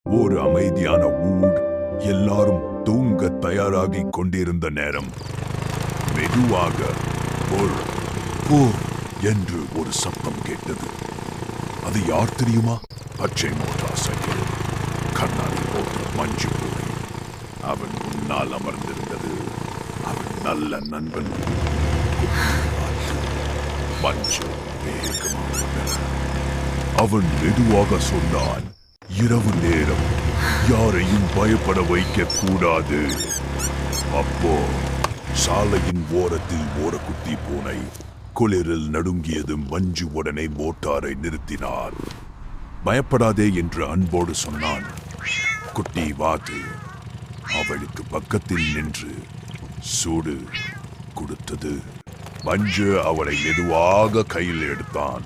ஒரு அமைதியான ஊர். எல்லாரும் தூங்க தயாராகிக் கொண்டிருந்த நேரம் மெதுவாக போர் போர் என்று ஒரு சத்தம் கேட்டது. அது யார் தெரியுமா? பச்சை மோட்டார் சைக்கிள், கண்ணாடி போட்ட மஞ்சு பூனை. அவன் முன்னால் அமர்ந்திருந்தது அவன் நல்ல நண்பன் மஞ்சு. வேகமாக அவன் மெதுவாக சொன்னான், இரவு நேரம் யாரையும் பயப்பட வைக்க கூடாது. அப்போ சாலையின் ஓரத்தில் ஓர குட்டி பூனை குளிரில் நடுங்கியது. மஞ்சு உடனே மோட்டாரை நிறுத்தினார். பயப்படாதே என்று அன்போடு சொன்னான். குட்டி வாத்து அவளுக்கு பக்கத்தில் நின்று சூடு கொடுத்தது. மஞ்சு அவளை மெதுவாக கையில் எடுத்தான்.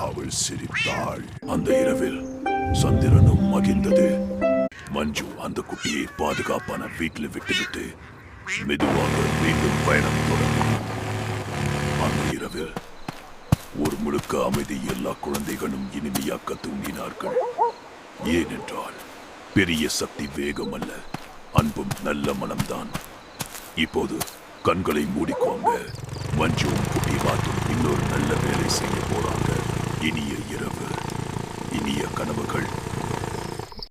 அவள் சிரித்தாள். அந்த இரவில் சந்திரனும் மகிழ்ந்தது. மஞ்சு அந்த குட்டியை பாதுகாப்பான வீட்டில் விட்டுவிட்டு மெதுவாக மீண்டும் பயணம் தொடங்கினான். அந்த இரவில் ஒரு முழுக்க அமைதி. எல்லா குழந்தைகளும் இனிமையாக்க தூங்கினார்கள். ஏனென்றால் பெரிய சக்தி வேகம் அல்ல, அன்பும் நல்ல மனம்தான். இப்போது கண்களை மூடிக்கோங்க. மஞ்சுவும் குட்டி வாத்தும் இன்னொரு நல்ல வேலை செய்ய